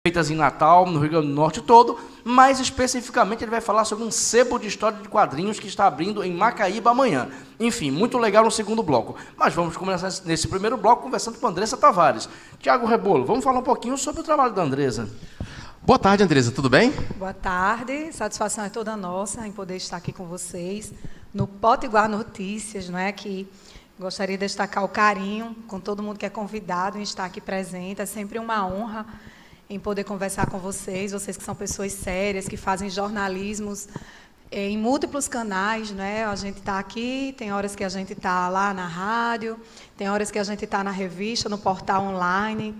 feitas em Natal, no Rio Grande do Norte todo, mas especificamente ele vai falar sobre um sebo de história de quadrinhos que está abrindo em Macaíba amanhã. Enfim, muito legal no segundo bloco. Mas vamos começar nesse primeiro bloco conversando com a Andressa Tavares. Tiago Rebolo, vamos falar um pouquinho sobre o trabalho da Andressa. Boa tarde, Andressa, tudo bem? Boa tarde, satisfação é toda nossa em poder estar aqui com vocês no Potiguar Notícias, não é? Que gostaria de destacar o carinho com todo mundo que é convidado em estar aqui presente. É sempre uma honra em poder conversar com vocês que são pessoas sérias, que fazem jornalismos em múltiplos canais, não é? A gente está aqui, tem horas que a gente está lá na rádio, tem horas que a gente está na revista, no portal online,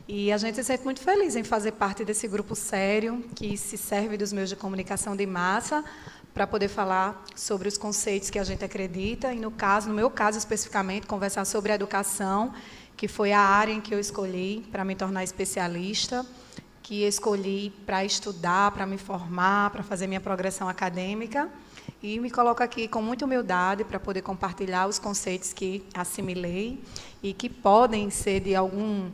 e a gente se sente muito feliz em fazer parte desse grupo sério, que se serve dos meios de comunicação de massa, para poder falar sobre os conceitos que a gente acredita, e no meu caso especificamente, conversar sobre a educação, que foi a área em que eu escolhi para me tornar especialista, que escolhi para estudar, para me formar, para fazer minha progressão acadêmica, e me coloco aqui com muita humildade para poder compartilhar os conceitos que assimilei e que podem ser de algum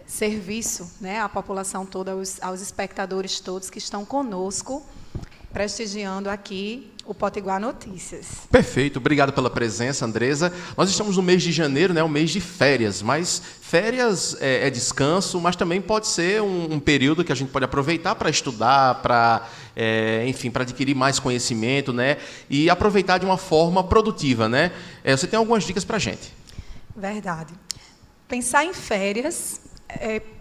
serviço, né, à população toda, aos espectadores todos que estão conosco, prestigiando aqui o Potiguar Notícias. Perfeito, obrigado pela presença, Andressa. Nós estamos no mês de janeiro, né, um mês de férias, mas férias é descanso, mas também pode ser um período que a gente pode aproveitar para estudar, enfim, para adquirir mais conhecimento, né, e aproveitar de uma forma produtiva, né? Você tem algumas dicas para a gente? Verdade. Pensar em férias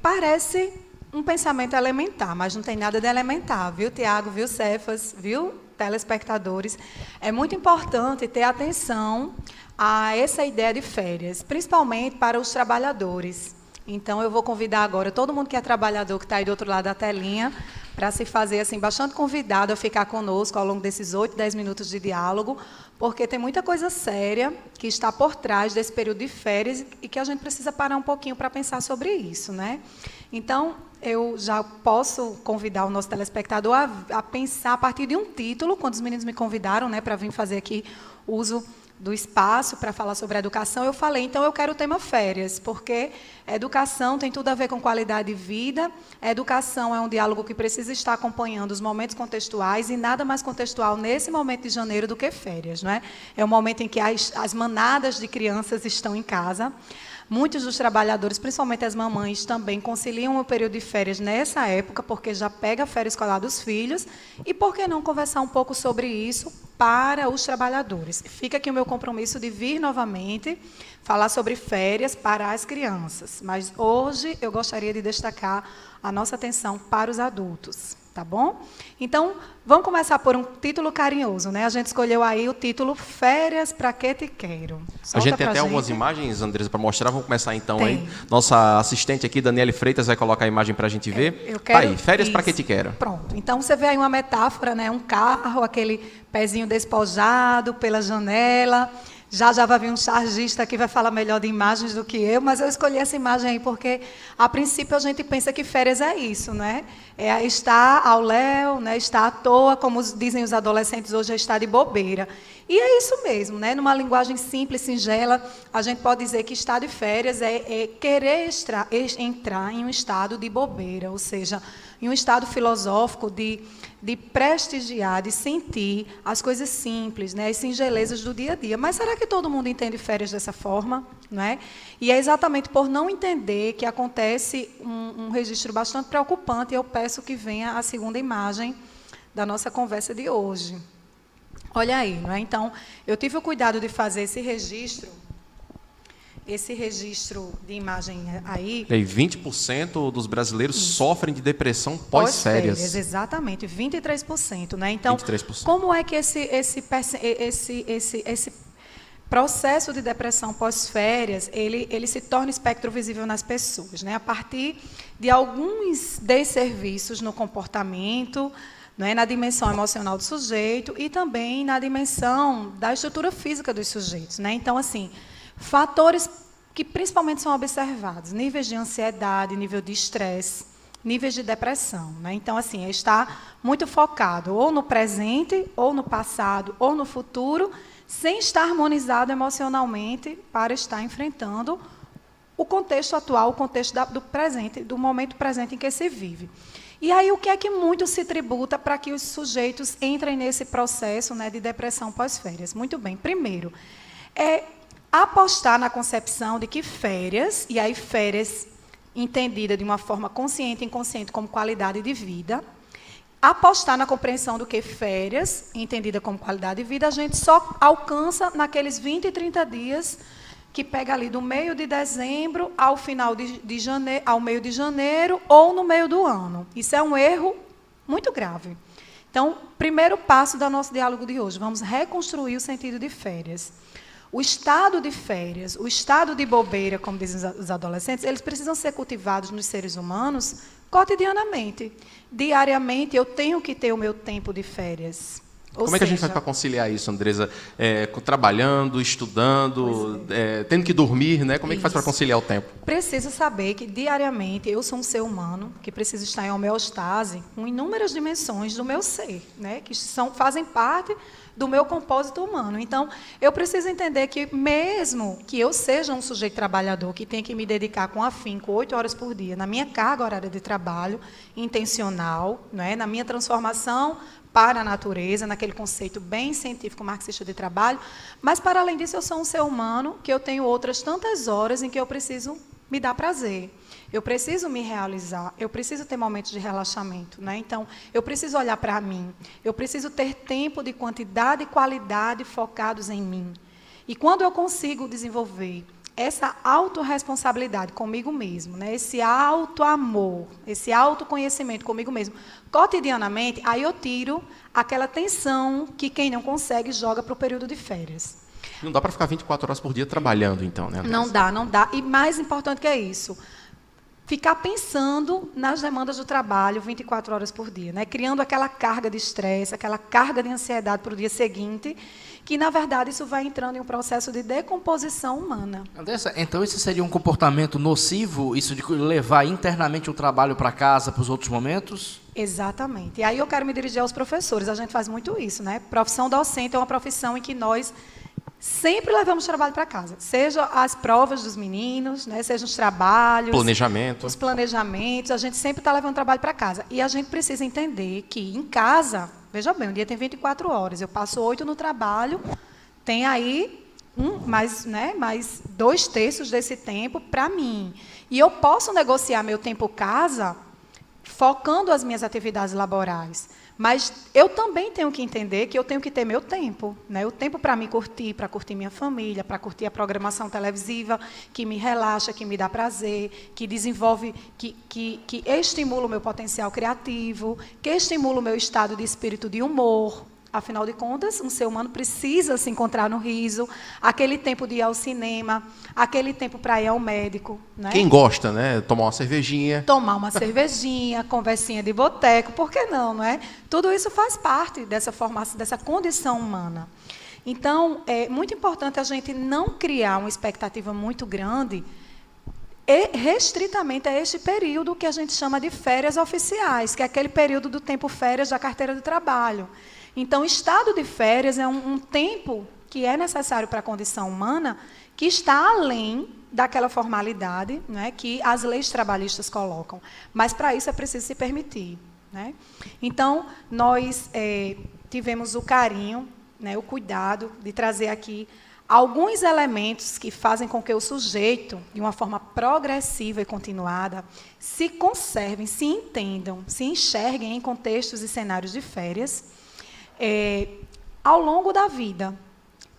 parece um pensamento elementar, mas não tem nada de elementar, viu, Tiago, viu, Cefas, viu, telespectadores? É muito importante ter atenção a essa ideia de férias, principalmente para os trabalhadores. Então, eu vou convidar agora todo mundo que é trabalhador, que está aí do outro lado da telinha, para se fazer assim, bastante convidado a ficar conosco ao longo desses 8, 10 minutos de diálogo, porque tem muita coisa séria que está por trás desse período de férias e que a gente precisa parar um pouquinho para pensar sobre isso, né? Então, eu já posso convidar o nosso telespectador a pensar a partir de um título, quando os meninos me convidaram, né, para vir fazer aqui uso do espaço para falar sobre a educação, eu falei, então eu quero o tema férias, porque educação tem tudo a ver com qualidade de vida, a educação é um diálogo que precisa estar acompanhando os momentos contextuais, e nada mais contextual nesse momento de janeiro do que férias, não é? É o momento em que as manadas de crianças estão em casa. Muitos dos trabalhadores, principalmente as mamães, também conciliam o período de férias nessa época, porque já pega a férias escolar dos filhos, e por que não conversar um pouco sobre isso para os trabalhadores? Fica aqui o meu compromisso de vir novamente falar sobre férias para as crianças, mas hoje eu gostaria de destacar a nossa atenção para os adultos. Tá bom? Então, vamos começar por um título carinhoso, né? A gente escolheu aí o título Férias Pra Que Te Quero. A gente tem até algumas imagens, Andressa, para mostrar. Vamos começar então aí. Nossa assistente aqui, Daniele Freitas, vai colocar a imagem para a gente ver. Eu quero aí, Férias Pra Que Te Quero. Pronto. Então, você vê aí uma metáfora, né? Um carro, aquele pezinho despojado pela janela. Já vai vir um chargista que vai falar melhor de imagens do que eu, mas eu escolhi essa imagem aí porque, a princípio, a gente pensa que férias é isso, né? É estar ao léu, né? Estar à toa, como dizem os adolescentes hoje, é estar de bobeira. E é isso mesmo, né? Numa linguagem simples, singela, a gente pode dizer que estar de férias é querer entrar em um estado de bobeira, ou seja, em um estado filosófico de prestigiar, de sentir as coisas simples, né, as singelezas do dia a dia. Mas será que todo mundo entende férias dessa forma? Não é? E é exatamente por não entender que acontece um registro bastante preocupante, e eu peço que venha a segunda imagem da nossa conversa de hoje. Olha aí, não é? Então, eu tive o cuidado de fazer esse registro de imagem aí. E 20% dos brasileiros sofrem de depressão pós-férias. Exatamente, 23%. Né? Então, 23%. Como é que esse processo de depressão pós-férias, ele se torna espectro visível nas pessoas, né? A partir de alguns desserviços no comportamento, não é? Na dimensão emocional do sujeito e também na dimensão da estrutura física dos sujeitos. Né? Então, assim, fatores que principalmente são observados, níveis de ansiedade, nível de estresse, níveis de depressão. Né? Então, assim, está muito focado ou no presente, ou no passado, ou no futuro, sem estar harmonizado emocionalmente para estar enfrentando o contexto atual, o contexto do presente, do momento presente em que se vive. E aí, o que é que muito se tributa para que os sujeitos entrem nesse processo, né, de depressão pós-férias? Muito bem. Primeiro, apostar na concepção de que férias, e aí férias entendida de uma forma consciente e inconsciente como qualidade de vida, apostar na compreensão do que férias, entendida como qualidade de vida, a gente só alcança naqueles 20 e 30 dias que pega ali do meio de dezembro ao final de janeiro, ao meio de janeiro ou no meio do ano. Isso é um erro muito grave. Então, primeiro passo do nosso diálogo de hoje, vamos reconstruir o sentido de férias. O estado de férias, o estado de bobeira, como dizem os adolescentes, eles precisam ser cultivados nos seres humanos cotidianamente. Diariamente, eu tenho que ter o meu tempo de férias. Como é que a gente faz para conciliar isso, Andresa? Trabalhando, estudando, tendo que dormir, né? Como é que faz para conciliar o tempo? Preciso saber que, diariamente, eu sou um ser humano que precisa estar em homeostase com inúmeras dimensões do meu ser, né? Que fazem parte do meu compósito humano. Então, eu preciso entender que, mesmo que eu seja um sujeito trabalhador, que tenha que me dedicar com afinco 8 horas por dia, na minha carga horária de trabalho intencional, né? Na minha transformação para a natureza, naquele conceito bem científico marxista de trabalho, mas, para além disso, eu sou um ser humano que eu tenho outras tantas horas em que eu preciso me dar prazer, eu preciso me realizar, eu preciso ter momentos de relaxamento, né? Então, eu preciso olhar para mim, eu preciso ter tempo de quantidade e qualidade focados em mim. E quando eu consigo desenvolver essa autorresponsabilidade comigo mesmo, né? Esse autoamor, esse autoconhecimento comigo mesmo, cotidianamente, aí eu tiro aquela tensão que quem não consegue joga para o período de férias. Não dá para ficar 24 horas por dia trabalhando, então, né, Andresa? Não dá. E mais importante que é isso, ficar pensando nas demandas do trabalho 24 horas por dia, né? Criando aquela carga de estresse, aquela carga de ansiedade para o dia seguinte, que, na verdade, isso vai entrando em um processo de decomposição humana. Andressa, então esse seria um comportamento nocivo, isso de levar internamente o trabalho para casa, para os outros momentos? Exatamente. E aí eu quero me dirigir aos professores, a gente faz muito isso, né? Profissão docente é uma profissão em que nós sempre levamos trabalho para casa, seja as provas dos meninos, né, seja os trabalhos, os planejamentos, a gente sempre está levando trabalho para casa. E a gente precisa entender que em casa, veja bem, um dia tem 24 horas, eu passo 8 no trabalho, tem aí mais 2/3 desse tempo para mim. E eu posso negociar meu tempo casa focando as minhas atividades laborais. Mas eu também tenho que entender que eu tenho que ter meu tempo, né? O tempo para me curtir, para curtir minha família, para curtir a programação televisiva que me relaxa, que me dá prazer, que desenvolve, que estimula o meu potencial criativo, que estimula o meu estado de espírito de humor. Afinal de contas, um ser humano precisa se encontrar no riso, aquele tempo de ir ao cinema, aquele tempo para ir ao médico. Né? Quem gosta, né? Tomar uma cervejinha. Tomar uma cervejinha, conversinha de boteco, por que não é? Tudo isso faz parte dessa formação, dessa condição humana. Então, é muito importante a gente não criar uma expectativa muito grande restritamente a este período que a gente chama de férias oficiais, que é aquele período do tempo férias da carteira de trabalho. Então, o estado de férias é um tempo que é necessário para a condição humana, que está além daquela formalidade, né, que as leis trabalhistas colocam. Mas, para isso, é preciso se permitir. Né? Então, nós tivemos o carinho, né, o cuidado de trazer aqui alguns elementos que fazem com que o sujeito, de uma forma progressiva e continuada, se conservem, se entendam, se enxerguem em contextos e cenários de férias, ao longo da vida,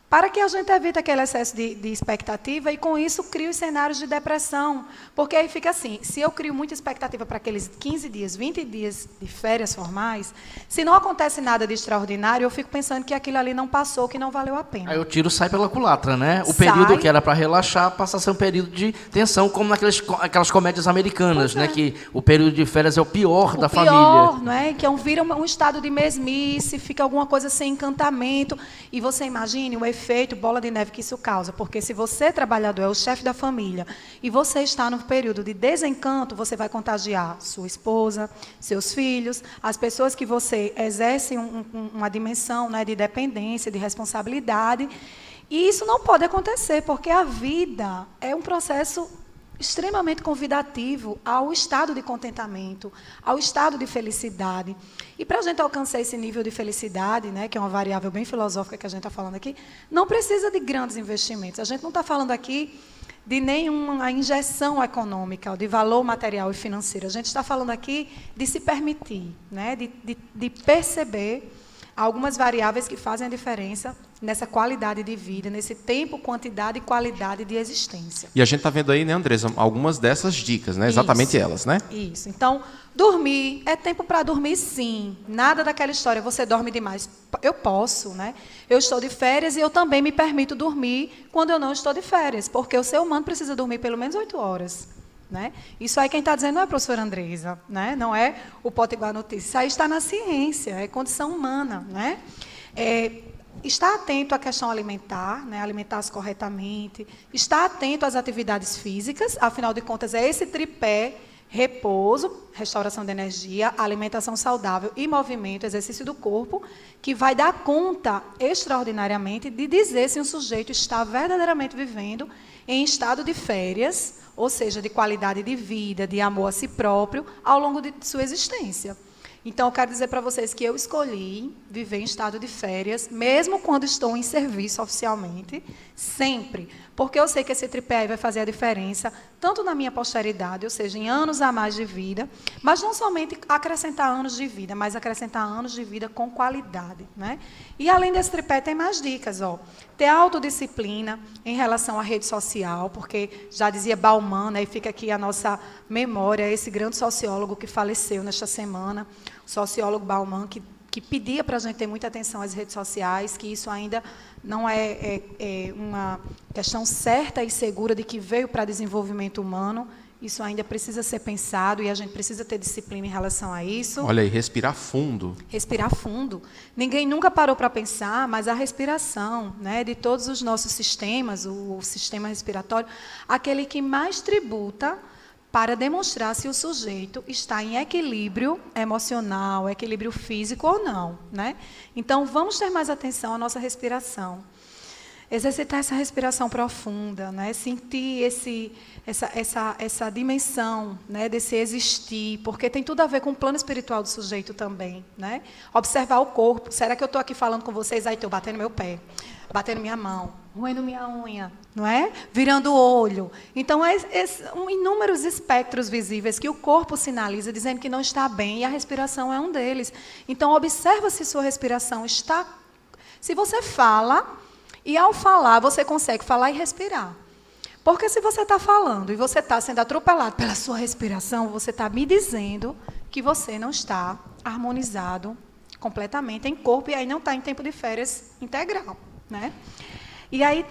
para que a gente evite aquele excesso de expectativa e, com isso, crie os cenários de depressão. Porque aí fica assim, se eu crio muita expectativa para aqueles 15 dias, 20 dias de férias formais, se não acontece nada de extraordinário, eu fico pensando que aquilo ali não passou, que não valeu a pena. Aí o tiro sai pela culatra, né? O período que era para relaxar passa a ser um período de tensão, como aquelas comédias americanas, né? Que o período de férias é o pior da família. O pior, né? Que vira um estado de mesmice, fica alguma coisa sem encantamento. E você imagine o efeito bola de neve que isso causa, porque se você, trabalhador, é o chefe da família e você está no período de desencanto, você vai contagiar sua esposa, seus filhos, as pessoas que você exerce uma dimensão, né, de dependência, de responsabilidade. E isso não pode acontecer, porque a vida é um processo extremamente convidativo ao estado de contentamento, ao estado de felicidade. E para a gente alcançar esse nível de felicidade, né, que é uma variável bem filosófica que a gente está falando aqui, não precisa de grandes investimentos. A gente não está falando aqui de nenhuma injeção econômica, de valor material e financeiro. A gente está falando aqui de se permitir, né, de perceber algumas variáveis que fazem a diferença nessa qualidade de vida, nesse tempo, quantidade e qualidade de existência. E a gente está vendo aí, né, Andresa, algumas dessas dicas, né? Exatamente elas, né? Isso. Então, dormir, é tempo para dormir, sim. Nada daquela história, você dorme demais. Eu posso, né? Eu estou de férias e eu também me permito dormir quando eu não estou de férias, porque o ser humano precisa dormir pelo menos 8 horas. Né? Isso aí quem está dizendo não é a professora Andresa, né? Não é o Potiguar Notícias, isso aí está na ciência, é condição humana. Né? Estar atento à questão alimentar, né? Alimentar-se corretamente, estar atento às atividades físicas, afinal de contas é esse tripé: repouso, restauração de energia, alimentação saudável e movimento, exercício do corpo, que vai dar conta extraordinariamente de dizer se um sujeito está verdadeiramente vivendo em estado de férias, ou seja, de qualidade de vida, de amor a si próprio, ao longo de sua existência. Então, eu quero dizer para vocês que eu escolhi viver em estado de férias, mesmo quando estou em serviço oficialmente, sempre. Porque eu sei que esse tripé aí vai fazer a diferença, tanto na minha posteridade, ou seja, em anos a mais de vida, mas não somente acrescentar anos de vida, mas acrescentar anos de vida com qualidade. Né? E, além desse tripé, tem mais dicas. Ter autodisciplina em relação à rede social, porque já dizia Bauman, né, e fica aqui a nossa memória, esse grande sociólogo que faleceu nesta semana, o sociólogo Bauman, que pedia para a gente ter muita atenção às redes sociais, que isso ainda não é uma questão certa e segura de que veio para desenvolvimento humano. Isso ainda precisa ser pensado e a gente precisa ter disciplina em relação a isso. Olha aí, respirar fundo. Respirar fundo. Ninguém nunca parou para pensar, mas a respiração, né, de todos os nossos sistemas, o sistema respiratório, aquele que mais tributa para demonstrar se o sujeito está em equilíbrio emocional, equilíbrio físico ou não. Né? Então, vamos ter mais atenção à nossa respiração. Exercitar essa respiração profunda, né? Sentir essa dimensão, né, desse existir, porque tem tudo a ver com o plano espiritual do sujeito também. Né? Observar o corpo. Será que eu estou aqui falando com vocês, aí estou batendo meu pé, batendo minha mão, roendo minha unha, não é? Virando o olho. Então, inúmeros espectros visíveis que o corpo sinaliza, dizendo que não está bem, e a respiração é um deles. Então, observa se sua respiração está... Se você fala... E, ao falar, você consegue falar e respirar. Porque se você está falando e você está sendo atropelado pela sua respiração, você está me dizendo que você não está harmonizado completamente em corpo e aí não está em tempo de férias integral. Né? E aí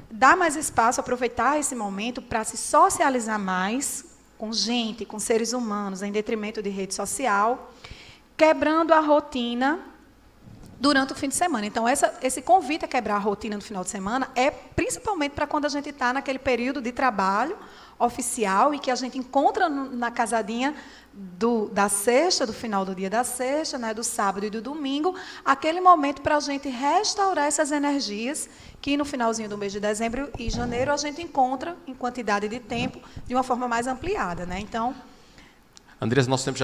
dá mais espaço, aproveitar esse momento para se socializar mais com gente, com seres humanos, em detrimento de rede social, quebrando a rotina durante o fim de semana. Então, esse convite a quebrar a rotina no final de semana é principalmente para quando a gente está naquele período de trabalho oficial e que a gente encontra na casadinha da sexta, do final do dia da sexta, né, do sábado e do domingo, aquele momento para a gente restaurar essas energias que no finalzinho do mês de dezembro e janeiro a gente encontra em quantidade de tempo de uma forma mais ampliada. Né? Então... Andresa, nosso tempo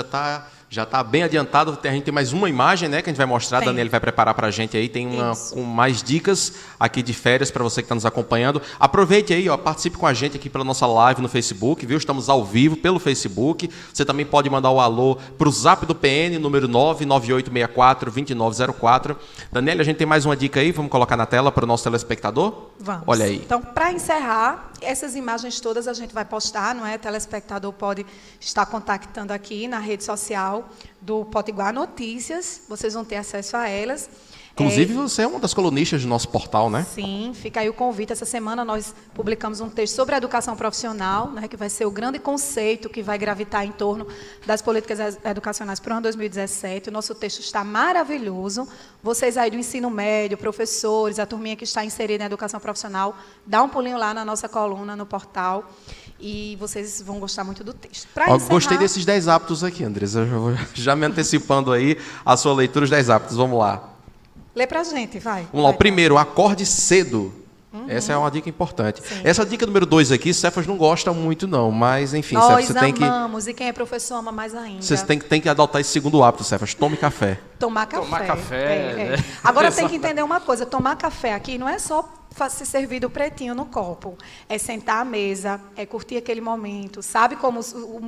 já tá bem adiantado. A gente tem mais uma imagem, né, que a gente vai mostrar. A Daniela vai preparar para a gente aí. Tem uma com mais dicas aqui de férias para você que está nos acompanhando. Aproveite aí, participe com a gente aqui pela nossa live no Facebook, viu? Estamos ao vivo pelo Facebook. Você também pode mandar o alô para o Zap do PN, número 99864-2904. Daniela, a gente tem mais uma dica aí. Vamos colocar na tela para o nosso telespectador? Vamos. Olha aí. Então, para encerrar, essas imagens todas a gente vai postar, não é? O telespectador pode estar contactando aqui na rede social do Potiguar Notícias, vocês vão ter acesso a elas. Inclusive, você é uma das colunistas do nosso portal, né? Sim, fica aí o convite. Essa semana nós publicamos um texto sobre a educação profissional, né, que vai ser o grande conceito que vai gravitar em torno das políticas educacionais para o ano 2017. O nosso texto está maravilhoso. Vocês aí do ensino médio, professores, a turminha que está inserida na educação profissional, dá um pulinho lá na nossa coluna, no portal, e vocês vão gostar muito do texto. Encerrar... Gostei desses 10 hábitos aqui, Andresa. Já me antecipando aí a sua leitura, os 10 hábitos. Vamos lá. Lê pra gente, vai. Vamos lá. O primeiro, acorde cedo. Essa é uma dica importante. Sim. Essa dica número 2 aqui, Cefas não gosta muito não, mas enfim, Nós Cefas, você tem que... amamos, e quem é professor ama mais ainda. Você tem que adotar esse segundo hábito, Cefas. Tome café. Tomar café. Tomar café, né? Agora tem que entender uma coisa, tomar café aqui não é só se servir do pretinho no copo. É sentar à mesa, é curtir aquele momento. Sabe como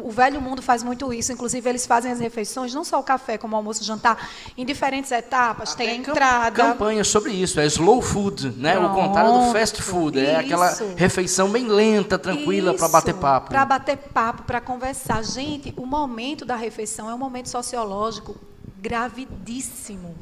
o velho mundo faz muito isso? Inclusive, eles fazem as refeições, não só o café, como o almoço e jantar, em diferentes etapas. Tem a entrada. Campanha sobre isso, é slow food, né? O contrário do fast food. É aquela refeição bem lenta, tranquila, para bater papo. Para bater papo, para conversar. Gente, o momento da refeição é um momento sociológico gravidíssimo,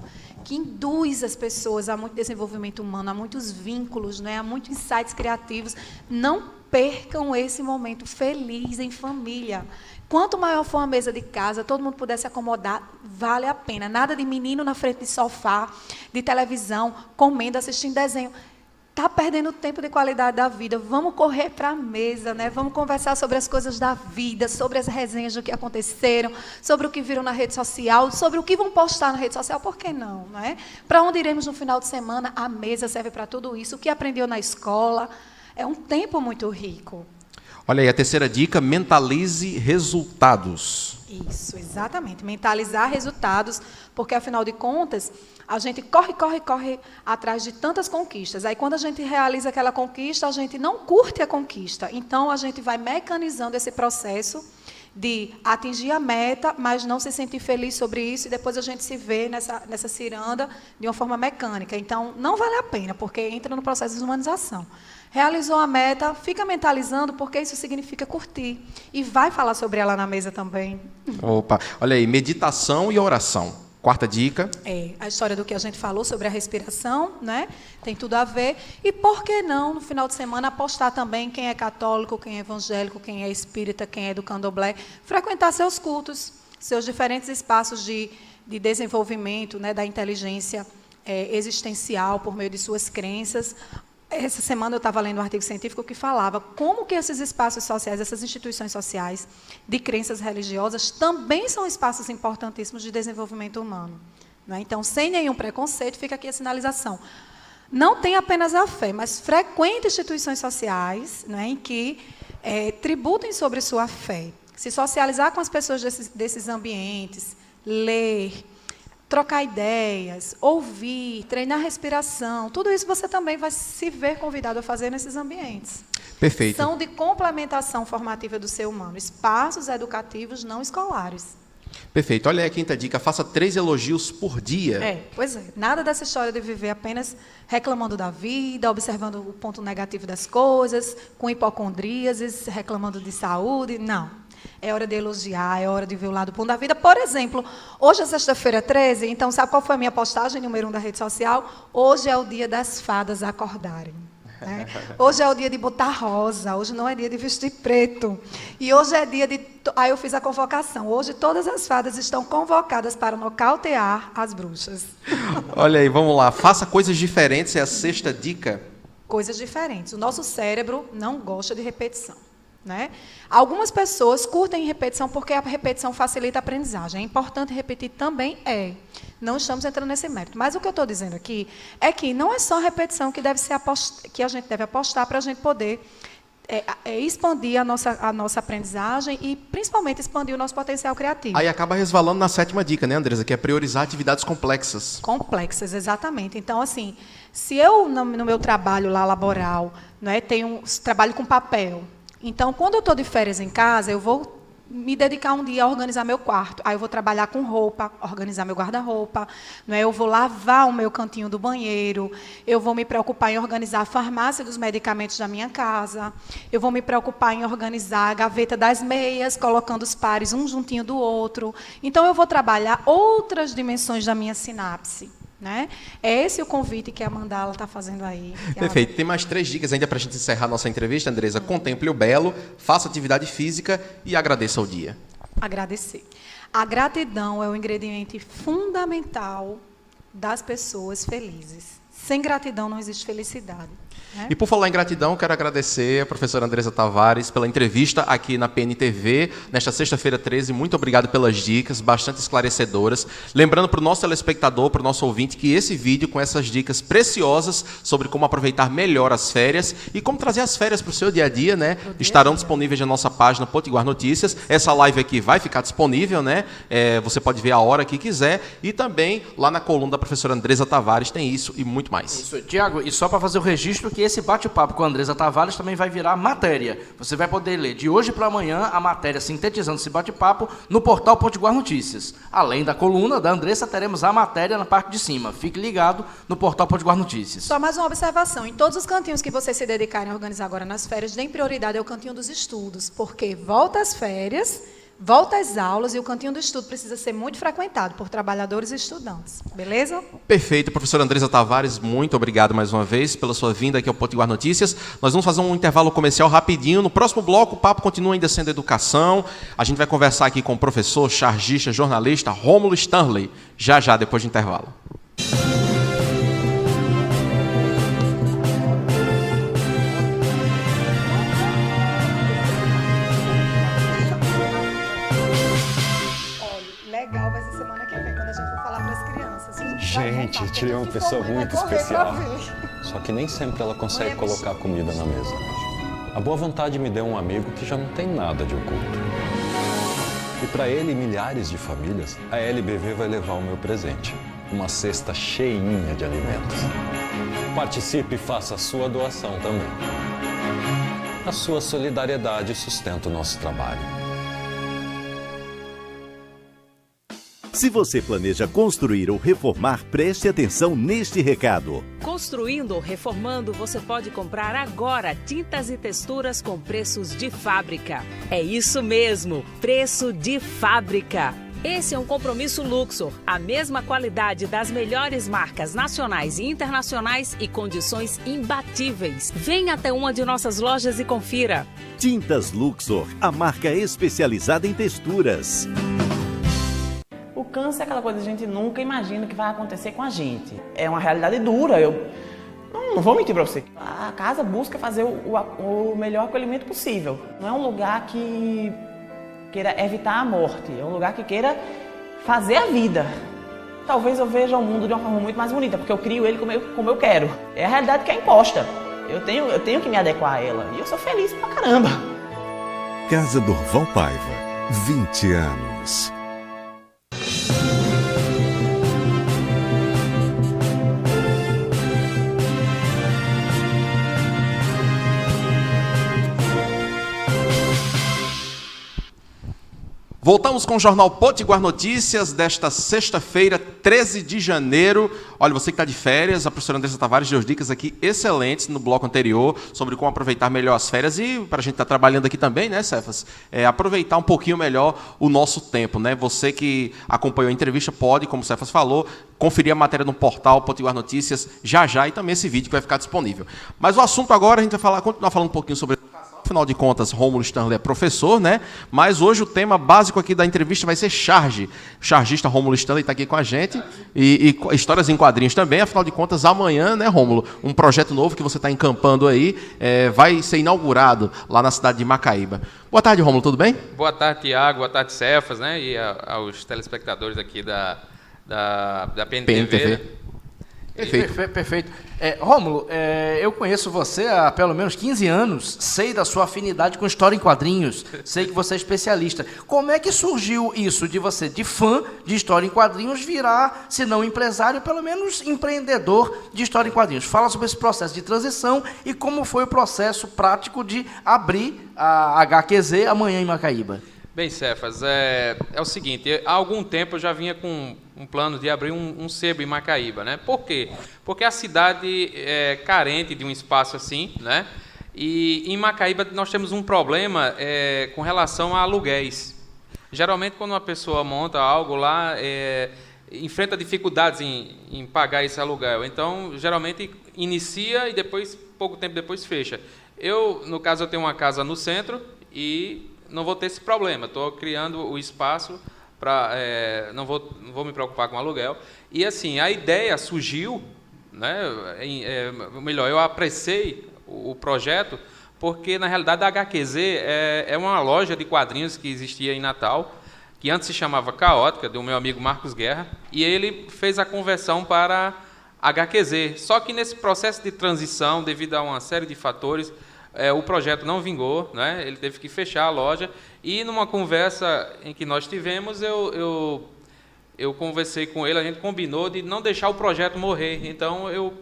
que induz as pessoas a muito desenvolvimento humano, a muitos vínculos, né, a muitos insights criativos. Não percam esse momento feliz em família. Quanto maior for a mesa de casa, todo mundo puder se acomodar, vale a pena. Nada de menino na frente de sofá, de televisão, comendo, assistindo desenho. Está perdendo tempo de qualidade da vida. Vamos correr para a mesa, né? Vamos conversar sobre as coisas da vida, sobre as resenhas do que aconteceram, sobre o que viram na rede social, sobre o que vão postar na rede social, por que não, né? Para onde iremos no final de semana? A mesa serve para tudo isso. O que aprendeu na escola é um tempo muito rico. Olha aí, a terceira dica, mentalize resultados. Isso, exatamente. Mentalizar resultados, porque, afinal de contas, a gente corre atrás de tantas conquistas. Aí, quando a gente realiza aquela conquista, a gente não curte a conquista. Então, a gente vai mecanizando esse processo de atingir a meta, mas não se sentir feliz sobre isso, e depois a gente se vê nessa ciranda de uma forma mecânica. Então, não vale a pena, porque entra no processo de humanização. Realizou a meta, fica mentalizando, porque isso significa curtir. E vai falar sobre ela na mesa também. Opa, olha aí, meditação e oração. Quarta dica. É, a história do que a gente falou sobre a respiração, né? Tem tudo a ver. E por que não, no final de semana, apostar também quem é católico, quem é evangélico, quem é espírita, quem é do candomblé, frequentar seus cultos, seus diferentes espaços de desenvolvimento, né, da inteligência existencial por meio de suas crenças. Essa semana eu estava lendo um artigo científico que falava como que esses espaços sociais, essas instituições sociais de crenças religiosas também são espaços importantíssimos de desenvolvimento humano. Né? Então, sem nenhum preconceito, fica aqui a sinalização. Não tem apenas a fé, mas frequente instituições sociais, né, em que tributem sobre sua fé. Se socializar com as pessoas desses ambientes, ler, trocar ideias, ouvir, treinar respiração, tudo isso você também vai se ver convidado a fazer nesses ambientes. Perfeito. São de complementação formativa do ser humano, espaços educativos não escolares. Perfeito. Olha aí a quinta dica, faça 3 elogios por dia. Pois é. Nada dessa história de viver apenas reclamando da vida, observando o ponto negativo das coisas, com hipocondríases, reclamando de saúde. Não. É hora de elogiar, é hora de ver o lado bom da vida. Por exemplo, hoje é sexta-feira 13, então sabe qual foi a minha postagem número 1 da rede social? Hoje é o dia das fadas acordarem. Né? Hoje é o dia de botar rosa, hoje não é dia de vestir preto. E hoje é dia de... Aí eu fiz a convocação. Hoje todas as fadas estão convocadas para nocautear as bruxas. Olha aí, vamos lá. Faça coisas diferentes, é a sexta dica. Coisas diferentes. O nosso cérebro não gosta de repetição. Né? Algumas pessoas curtem repetição porque a repetição facilita a aprendizagem. É importante repetir também? Não estamos entrando nesse mérito. Mas o que eu estou dizendo aqui é que não é só a repetição que que a gente deve apostar para a gente poder expandir a nossa aprendizagem e, principalmente, expandir o nosso potencial criativo. Aí acaba resvalando na sétima dica, né, Andresa? Que é priorizar atividades complexas. Complexas, exatamente. Então, assim, se eu, no meu trabalho lá laboral, né, trabalho com papel. Então, quando eu estou de férias em casa, eu vou me dedicar um dia a organizar meu quarto. Aí eu vou trabalhar com roupa, organizar meu guarda-roupa, né? Eu vou lavar o meu cantinho do banheiro, eu vou me preocupar em organizar a farmácia dos medicamentos da minha casa, eu vou me preocupar em organizar a gaveta das meias, colocando os pares um juntinho do outro. Então, eu vou trabalhar outras dimensões da minha sinapse. Né? É esse o convite que a Mandala está fazendo aí. Perfeito. Tem mais 3 dicas ainda para a gente encerrar nossa entrevista, Andresa. Contemple o belo, faça atividade física e agradeça ao dia. Agradecer. A gratidão é o ingrediente fundamental das pessoas felizes. Sem gratidão não existe felicidade. E por falar em gratidão, quero agradecer a professora Andresa Tavares pela entrevista aqui na PNTV, nesta sexta-feira 13. Muito obrigado pelas dicas, bastante esclarecedoras. Lembrando para o nosso telespectador, para o nosso ouvinte, que esse vídeo com essas dicas preciosas sobre como aproveitar melhor as férias e como trazer as férias para o seu dia a dia, né? Estarão disponíveis na nossa página Potiguar Notícias. Essa live aqui vai ficar disponível, né? Você pode ver a hora que quiser. E também lá na coluna da professora Andresa Tavares tem isso e muito mais. Isso, Tiago, e só para fazer o registro que esse bate-papo com a Andresa Tavares também vai virar matéria. Você vai poder ler de hoje para amanhã a matéria sintetizando esse bate-papo no portal Potiguar Notícias. Além da coluna da Andresa, teremos a matéria na parte de cima. Fique ligado no portal Potiguar Notícias. Só mais uma observação. Em todos os cantinhos que vocês se dedicarem a organizar agora nas férias, deem prioridade ao cantinho dos estudos, porque volta às férias, volta às aulas e o cantinho do estudo precisa ser muito frequentado por trabalhadores e estudantes. Beleza? Perfeito. Professora Andresa Tavares, muito obrigado mais uma vez pela sua vinda aqui ao Potiguar Notícias. Nós vamos fazer um intervalo comercial rapidinho. No próximo bloco, o papo continua ainda sendo educação. A gente vai conversar aqui com o professor, chargista, jornalista Rômulo Stanley, já depois do intervalo. Legal, vai ser semana que vem, quando a gente for falar para as crianças. Gente, tirei uma pessoa muito especial. Só que nem sempre ela consegue colocar comida na mesa. A boa vontade me deu um amigo que já não tem nada de oculto. E para ele e milhares de famílias, a LBV vai levar o meu presente. Uma cesta cheinha de alimentos. Participe e faça a sua doação também. A sua solidariedade sustenta o nosso trabalho. Se você planeja construir ou reformar, preste atenção neste recado. Construindo ou reformando, você pode comprar agora tintas e texturas com preços de fábrica. É isso mesmo, preço de fábrica. Esse é um compromisso Luxor, a mesma qualidade das melhores marcas nacionais e internacionais e condições imbatíveis. Venha até uma de nossas lojas e confira. Tintas Luxor, a marca especializada em texturas. O câncer é aquela coisa que a gente nunca imagina que vai acontecer com a gente. É uma realidade dura, eu não vou mentir para você. A casa busca fazer o melhor acolhimento possível. Não é um lugar que queira evitar a morte, é um lugar que queira fazer a vida. Talvez eu veja o mundo de uma forma muito mais bonita, porque eu crio ele como eu quero. É a realidade que é imposta. Eu tenho que me adequar a ela. E eu sou feliz pra caramba. Casa Durval Paiva, 20 anos. Voltamos com o Jornal Potiguar Notícias desta sexta-feira, 13 de janeiro. Olha, você que está de férias, a professora Andresa Tavares deu dicas aqui excelentes no bloco anterior sobre como aproveitar melhor as férias e para a gente estar trabalhando aqui também, né, Cefas? Aproveitar um pouquinho melhor o nosso tempo, né? Você que acompanhou a entrevista pode, como o Cefas falou, conferir a matéria no portal Potiguar Notícias já e também esse vídeo que vai ficar disponível. Mas o assunto agora, a gente vai continuar falando um pouquinho sobre educação. Afinal de contas, Rômulo Stanley é professor, né? Mas hoje o tema básico aqui da entrevista vai ser charge. O chargista Rômulo Stanley está aqui com a gente. E histórias em quadrinhos também. Afinal de contas, amanhã, né, Rômulo? Um projeto novo que você está encampando aí vai ser inaugurado lá na cidade de Macaíba. Boa tarde, Rômulo, tudo bem? Boa tarde, Tiago. Boa tarde, Cefas, né? E aos telespectadores aqui da PNTV. Perfeito. Rômulo, eu conheço você há pelo menos 15 anos, sei da sua afinidade com história em quadrinhos, sei que você é especialista. Como é que surgiu isso de você, de fã de história em quadrinhos, virar, se não empresário, pelo menos empreendedor de história em quadrinhos? Fala sobre esse processo de transição e como foi o processo prático de abrir a HQZ amanhã em Macaíba. Bem, Cefas, é o seguinte, há algum tempo eu já vinha com um plano de abrir um sebo em Macaíba, né? Por quê? Porque a cidade é carente de um espaço assim, né? E em Macaíba nós temos um problema com relação a aluguéis. Geralmente, quando uma pessoa monta algo lá, enfrenta dificuldades em pagar esse aluguel. Então, geralmente, inicia e depois, pouco tempo depois, fecha. No caso, eu tenho uma casa no centro e não vou ter esse problema. Estou criando o espaço para... não vou me preocupar com aluguel. E, assim, a ideia surgiu, né? Melhor, eu apreciei o projeto, porque, na realidade, a HQZ é uma loja de quadrinhos que existia em Natal, que antes se chamava Caótica, do meu amigo Marcos Guerra, e ele fez a conversão para HQZ. Só que nesse processo de transição, devido a uma série de fatores, o projeto não vingou, né? Ele teve que fechar a loja, e numa conversa em que nós tivemos, eu conversei com ele, a gente combinou de não deixar o projeto morrer. Então, eu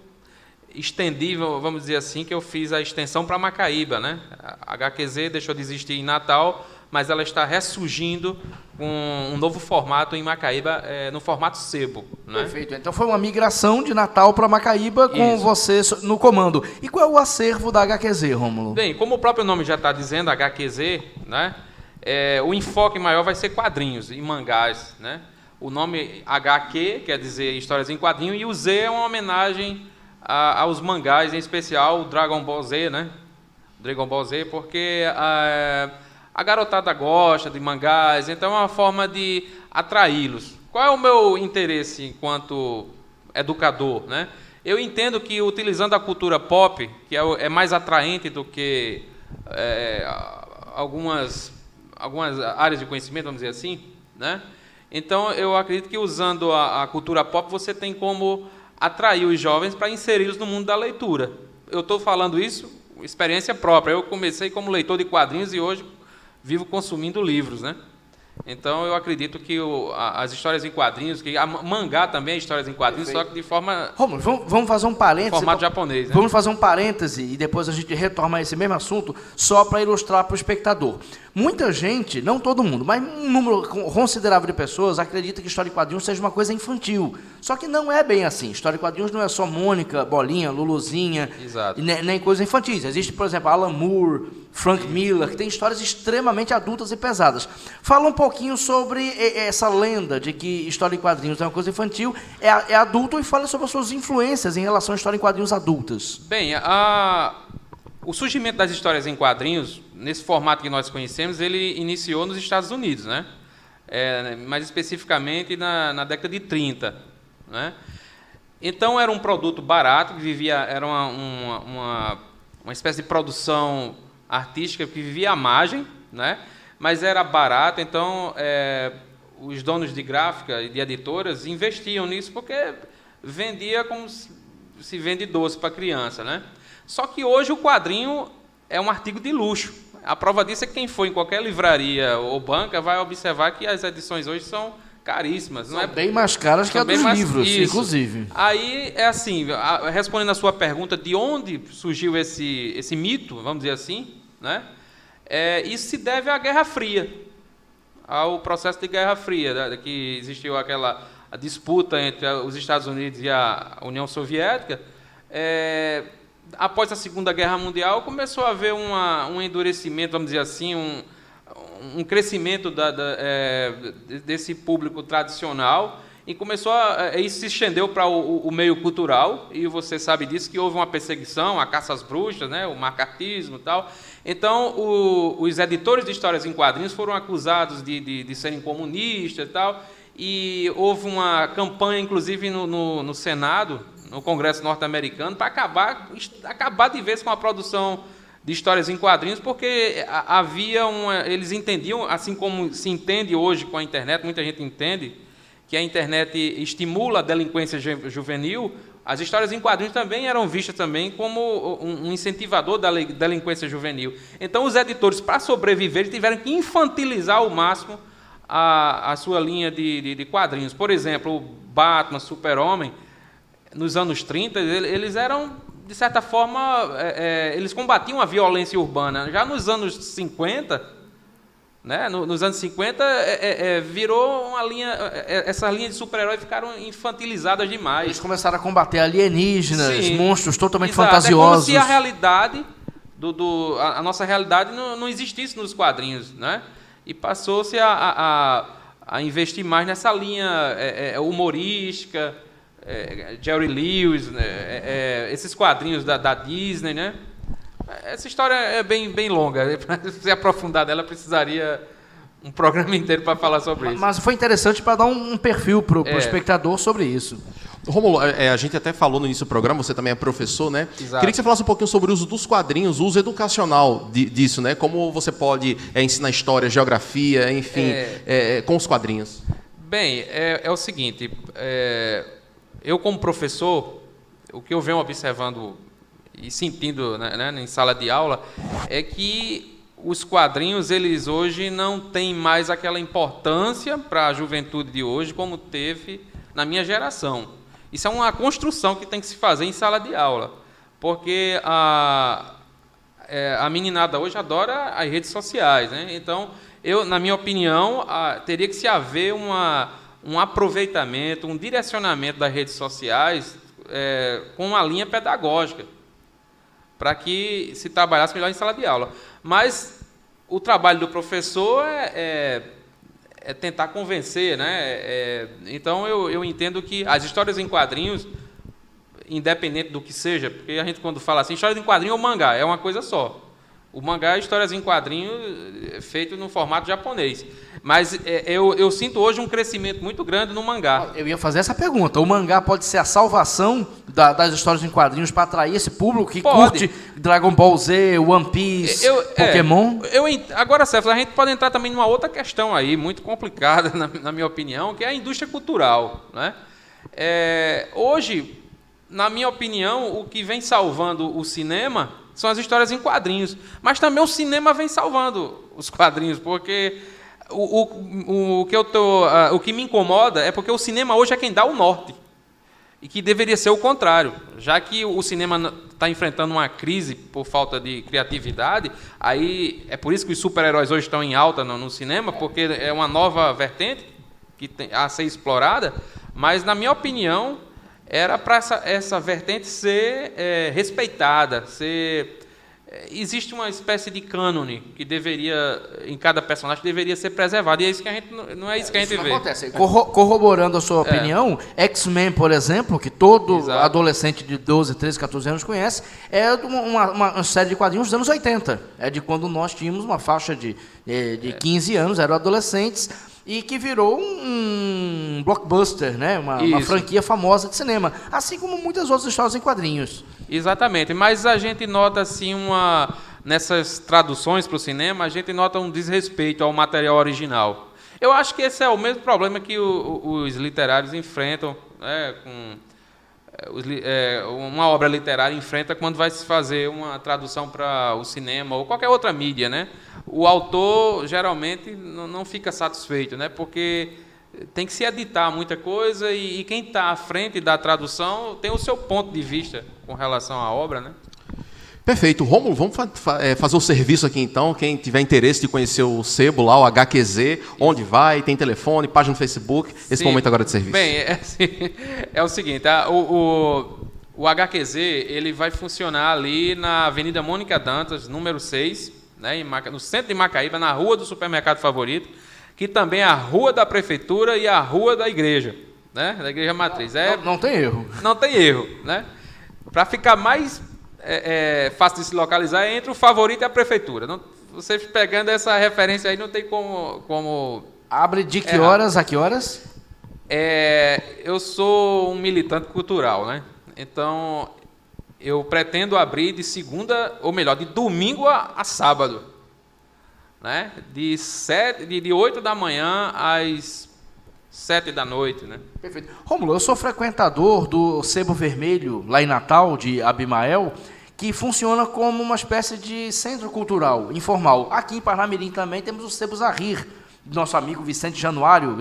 estendi, vamos dizer assim, que eu fiz a extensão para Macaíba, né? A HQZ deixou de existir em Natal, mas ela está ressurgindo com um novo formato em Macaíba, no formato sebo, né? Perfeito. Então foi uma migração de Natal para Macaíba com você no comando. E qual é o acervo da HQZ, Rômulo? Bem, como o próprio nome já está dizendo, HQZ, né? O enfoque maior vai ser quadrinhos e mangás, né? O nome HQ quer dizer histórias em quadrinho, e o Z é uma homenagem aos mangás, em especial o Dragon Ball Z, né? Dragon Ball Z, porque a garotada gosta de mangás, então é uma forma de atraí-los. Qual é o meu interesse enquanto educador, né? Eu entendo que, utilizando a cultura pop, que é mais atraente do que algumas áreas de conhecimento, vamos dizer assim, né? Então, eu acredito que, usando a cultura pop, você tem como atrair os jovens para inseri-los no mundo da leitura. Eu estou falando isso, experiência própria. Eu comecei como leitor de quadrinhos e hoje vivo consumindo livros, né? Então, eu acredito que as histórias em quadrinhos, que a mangá também é histórias em quadrinhos, só que de forma... Rômulo, vamos fazer um parêntese. Formato japonês, né? Vamos fazer um parêntese e depois a gente retoma esse mesmo assunto, só para ilustrar para o espectador. Muita gente, não todo mundo, mas um número considerável de pessoas acredita que história em quadrinhos seja uma coisa infantil. Só que não é bem assim. História em quadrinhos não é só Mônica, Bolinha, Luluzinha, nem coisas infantis. Existe, por exemplo, Alan Moore, Frank Miller, que tem histórias extremamente adultas e pesadas. Fala um pouquinho sobre essa lenda de que história em quadrinhos é uma coisa infantil, é adulto, e fala sobre as suas influências em relação à história em quadrinhos adultas. Bem, o surgimento das histórias em quadrinhos, nesse formato que nós conhecemos, ele iniciou nos Estados Unidos, né? Mais especificamente na década de 30. Né? Então, era um produto barato, era uma espécie de produção artística que vivia à margem, né? Mas era barato, então os donos de gráfica e de editoras investiam nisso porque vendia como se vende doce para criança, né? Só que hoje o quadrinho é um artigo de luxo. A prova disso é que quem for em qualquer livraria ou banca vai observar que as edições hoje são caríssimas. Não é bem mais caras que a dos livros, inclusive. Aí é assim, respondendo a sua pergunta, de onde surgiu esse mito, vamos dizer assim, né? Isso se deve à Guerra Fria, ao processo de Guerra Fria, que existiu a disputa entre os Estados Unidos e a União Soviética. Após a Segunda Guerra Mundial, começou a haver um endurecimento, vamos dizer assim, um crescimento desse público tradicional, e isso se estendeu para o meio cultural, e você sabe disso, que houve uma perseguição, a caça às bruxas, né, o macartismo e tal. Então, os editores de histórias em quadrinhos foram acusados de serem comunistas e tal, e houve uma campanha, inclusive, no Senado, no Congresso norte-americano, para acabar de vez com a produção de histórias em quadrinhos, porque eles entendiam, assim como se entende hoje com a internet, muita gente entende que a internet estimula a delinquência juvenil. As histórias em quadrinhos também eram vistas também como um incentivador da delinquência juvenil. Então, os editores, para sobreviver, tiveram que infantilizar ao máximo a sua linha de quadrinhos. Por exemplo, o Batman, Super-Homem, nos anos 30, eles eram, de certa forma, eles combatiam a violência urbana. Já nos anos 50, né, nos anos 50, virou uma linha... Essas linhas de super-heróis ficaram infantilizadas demais. Eles começaram a combater alienígenas, monstros totalmente fantasiosos. É como se a realidade, a nossa realidade não existisse nos quadrinhos, né? E passou-se a investir mais nessa linha humorística, Jerry Lewis, esses quadrinhos da Disney, né? Essa história é bem longa. Para se aprofundar dela, precisaria um programa inteiro para falar sobre isso. Mas foi interessante para dar um perfil para o espectador sobre isso. Rômulo, a gente até falou no início do programa, você também é professor, né? Exato. Queria que você falasse um pouquinho sobre o uso dos quadrinhos, o uso educacional disso, né? Como você pode ensinar história, geografia, enfim, com os quadrinhos. Bem, é o seguinte, eu como professor, o que eu venho observando e sentindo, né, em sala de aula é que os quadrinhos, eles hoje não têm mais aquela importância para a juventude de hoje como teve na minha geração. Isso é uma construção que tem que se fazer em sala de aula, porque a meninada hoje adora as redes sociais, né? Então, na minha opinião, teria que se haver um aproveitamento, um direcionamento das redes sociais com uma linha pedagógica, para que se trabalhasse melhor em sala de aula. Mas o trabalho do professor é tentar convencer, né? Então, eu entendo que as histórias em quadrinhos, independente do que seja, porque a gente, quando fala assim, história em quadrinho ou mangá, é uma coisa só. O mangá é histórias em quadrinho feito no formato japonês. Mas eu sinto hoje um crescimento muito grande no mangá. Eu ia fazer essa pergunta. O mangá pode ser a salvação das histórias em quadrinhos para atrair esse público que curte Dragon Ball Z, One Piece, Pokémon? Agora, César, a gente pode entrar também numa outra questão aí, muito complicada, na minha opinião, que é a indústria cultural, né? Hoje, na minha opinião, o que vem salvando o cinema são as histórias em quadrinhos. Mas também o cinema vem salvando os quadrinhos, porque o que me incomoda é porque o cinema hoje é quem dá o norte. E que deveria ser o contrário. Já que o cinema está enfrentando uma crise por falta de criatividade, aí é por isso que os super-heróis hoje estão em alta no cinema, porque é uma nova vertente que tem a ser explorada, mas, na minha opinião, era para essa vertente ser respeitada, existe uma espécie de cânone que deveria, em cada personagem, deveria ser preservado, e é isso que a gente não é isso que a gente vê. Acontece. Corroborando a sua opinião, X-Men, por exemplo, que todo adolescente de 12, 13, 14 anos conhece, é uma série de quadrinhos dos anos 80. É de quando nós tínhamos uma faixa de 15 anos, eram adolescentes, e que virou um blockbuster, né? Uma franquia famosa de cinema, assim como muitas outras histórias em quadrinhos. Exatamente, mas a gente nota assim nessas traduções para o cinema, a gente nota um desrespeito ao material original. Eu acho que esse é o mesmo problema que os literários enfrentam, né, uma obra literária enfrenta quando vai se fazer uma tradução para o cinema ou qualquer outra mídia, né? O autor geralmente não fica satisfeito, né? Porque tem que se editar muita coisa e quem está à frente da tradução tem o seu ponto de vista com relação à obra, né? Perfeito. Rômulo, vamos fazer o serviço aqui então. Quem tiver interesse de conhecer o sebo lá, o HQZ, onde vai, tem telefone, página no Facebook, esse momento agora de serviço. Bem, é o seguinte, o HQZ ele vai funcionar ali na Avenida Mônica Dantas, número 6, né, no centro de Macaíba, na rua do supermercado favorito, que também é a rua da prefeitura e a rua da igreja, né, da igreja matriz. Não tem erro. Não tem erro, né? Para ficar mais fácil de se localizar, é entre o favorito e a prefeitura. Não, você pegando essa referência aí, não tem como Abre de que horas a que horas? Eu sou um militante cultural, né? Então, eu pretendo abrir de segunda, ou melhor, de domingo a sábado, né? De 8 da manhã às 7 da noite, né? Perfeito. Rômulo, eu sou frequentador do Sebo Vermelho, lá em Natal, de Abimael, que funciona como uma espécie de centro cultural informal. Aqui em Parnamirim também temos o Sebo Zahir, nosso amigo Vicente Januário,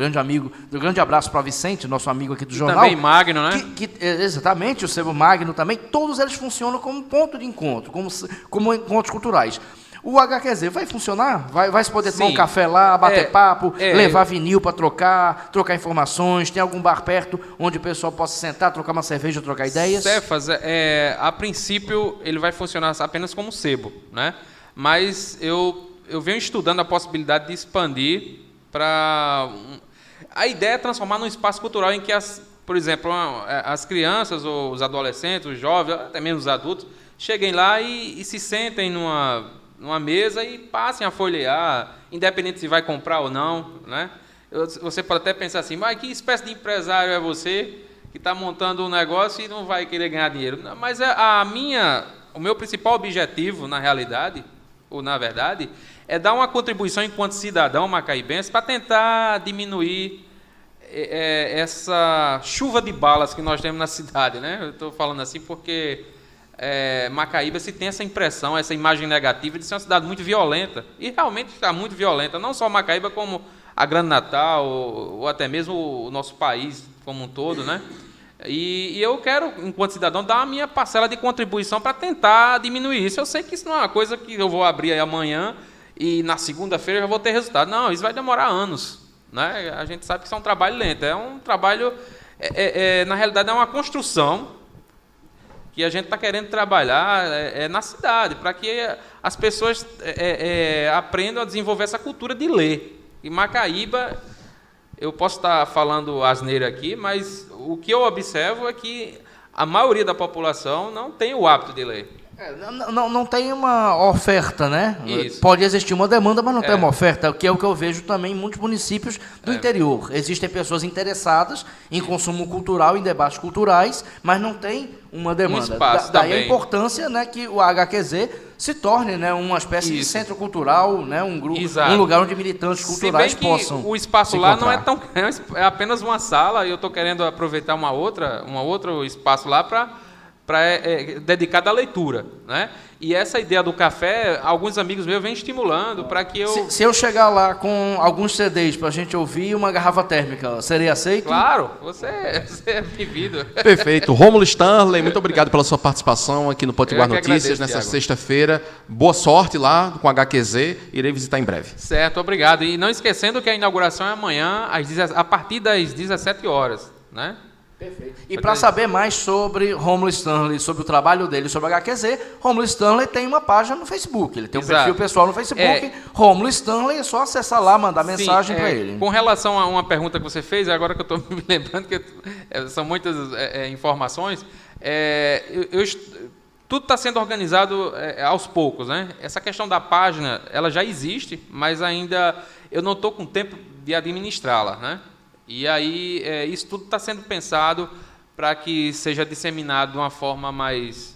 grande abraço para Vicente, nosso amigo aqui do jornal. Também Magno, né? Exatamente, o Sebo Magno também, todos eles funcionam como ponto de encontro, como encontros culturais. O HQZ vai funcionar? Vai se poder tomar um café lá, bater papo, levar vinil para trocar informações, tem algum bar perto onde o pessoal possa sentar, trocar uma cerveja, trocar ideias? Cefas, a princípio ele vai funcionar apenas como sebo, né? Mas eu venho estudando a possibilidade de expandir para... A ideia é transformar num espaço cultural em que, por exemplo, as crianças, ou os adolescentes, os jovens, até mesmo os adultos, cheguem lá e se sentem numa mesa e passem a folhear, independente se vai comprar ou não, né? Você pode até pensar assim, mas que espécie de empresário é você que está montando um negócio e não vai querer ganhar dinheiro. Mas o meu principal objetivo, na realidade, ou na verdade, é dar uma contribuição enquanto cidadão macaíbense para tentar diminuir essa chuva de balas que nós temos na cidade, né? Eu estou falando assim porque Macaíba se tem essa impressão, essa imagem negativa de ser uma cidade muito violenta, e realmente está muito violenta, não só Macaíba, como a Grande Natal, ou até mesmo o nosso país como um todo, né? E eu quero, enquanto cidadão, dar a minha parcela de contribuição para tentar diminuir isso. Eu sei que isso não é uma coisa que eu vou abrir aí amanhã e na segunda-feira eu já vou ter resultado. Não, isso vai demorar anos, né? A gente sabe que isso é um trabalho lento, é um trabalho, na realidade, é uma construção que a gente está querendo trabalhar na cidade, para que as pessoas aprendam a desenvolver essa cultura de ler. E Macaíba, eu posso estar falando asneira aqui, mas o que eu observo é que a maioria da população não tem o hábito de ler. Não tem uma oferta, né? Isso. Pode existir uma demanda, mas não tem uma oferta, que é o que eu vejo também em muitos municípios do interior. Existem pessoas interessadas em consumo cultural, em debates culturais, mas não tem uma demanda. Um espaço Daí também. a importância, né, que o HQZ se torne, né, uma espécie de centro cultural, né, um grupo, um lugar onde militantes culturais Se bem que possam o espaço se lá encontrar. não é tão é apenas uma sala, e eu estou querendo aproveitar um outro espaço lá para dedicado à leitura, né? E essa ideia do café, alguns amigos meus vêm estimulando para que eu... Se eu chegar lá com alguns CDs para a gente ouvir e uma garrafa térmica, seria aceito? Claro, você é bem-vindo. Perfeito. Rômulo Stanley, muito obrigado pela sua participação aqui no Potiguar Eu que Notícias, agradeço, nessa Thiago. sexta-feira. Boa sorte lá com a HQZ, irei visitar em breve. Certo, obrigado. E não esquecendo que a inauguração é amanhã, a partir das 17 horas, né? Perfeito. E para saber mais sobre Rômulo Stanley, sobre o trabalho dele, sobre a HQZ, Rômulo Stanley tem uma página no Facebook. Ele tem um perfil pessoal no Facebook. Rômulo Stanley, é só acessar lá, mandar mensagem para ele. Com relação a uma pergunta que você fez, agora que eu estou me lembrando, que são muitas informações, tudo está sendo organizado aos poucos, né? Essa questão da página, ela já existe, mas ainda eu não estou com tempo de administrá-la, né? E aí isso tudo está sendo pensado para que seja disseminado de uma forma mais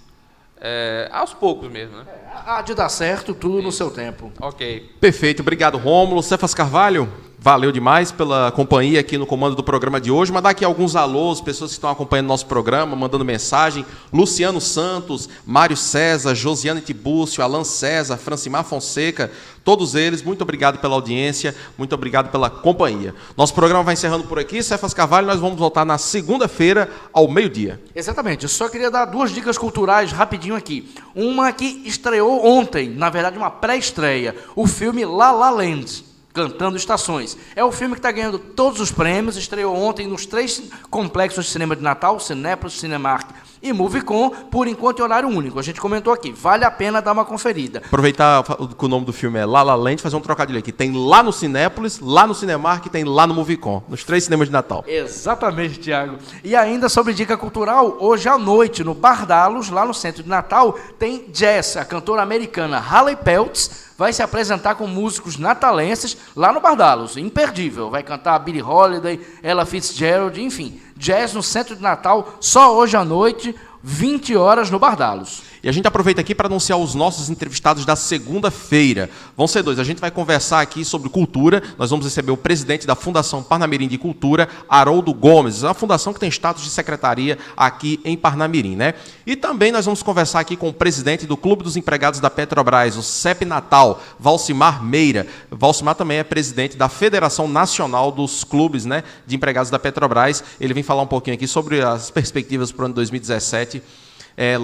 aos poucos mesmo, né? Há de dar certo, tudo no seu tempo. Ok. Perfeito, obrigado, Rômulo. Cefas Carvalho, valeu demais pela companhia aqui no comando do programa de hoje. Mandar aqui alguns alôs, pessoas que estão acompanhando nosso programa, mandando mensagem. Luciano Santos, Mário César, Josiane Tibúcio, Alan César, Francimar Fonseca, todos eles, muito obrigado pela audiência, muito obrigado pela companhia. Nosso programa vai encerrando por aqui. Cefas Carvalho, nós vamos voltar na segunda-feira, ao meio-dia. Exatamente. Eu só queria dar duas dicas culturais rapidinho aqui. Uma que estreou ontem, na verdade uma pré-estreia, o filme La La Land, Cantando Estações. É o filme que está ganhando todos os prêmios, estreou ontem nos 3 complexos de cinema de Natal, Cinépolis, Cinemark e Movicon, por enquanto em horário único. A gente comentou aqui, vale a pena dar uma conferida. Aproveitar que o nome do filme é La La Land, fazer um trocadilho aqui. Tem lá no Cinépolis, lá no Cinemark e tem lá no Movicon, nos 3 cinemas de Natal. Exatamente, Tiago. E ainda sobre dica cultural, hoje à noite, no Bardalos, lá no centro de Natal, tem Jess, a cantora americana Hayley Peltz, vai se apresentar com músicos natalenses lá no Bardalos. Imperdível. Vai cantar Billie Holiday, Ella Fitzgerald, enfim. Jazz no centro de Natal, só hoje à noite, 20 horas no Bardalos. E a gente aproveita aqui para anunciar os nossos entrevistados da segunda-feira. Vão ser 2. A gente vai conversar aqui sobre cultura. Nós vamos receber o presidente da Fundação Parnamirim de Cultura, Haroldo Gomes. É uma fundação que tem status de secretaria aqui em Parnamirim, né? E também nós vamos conversar aqui com o presidente do Clube dos Empregados da Petrobras, o CEP Natal, Valcimar Meira. Valcimar também é presidente da Federação Nacional dos Clubes, né, de Empregados da Petrobras. Ele vem falar um pouquinho aqui sobre as perspectivas para o ano 2017,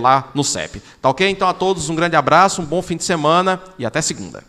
lá no CEP. Tá ok? Então a todos um grande abraço, um bom fim de semana e até segunda.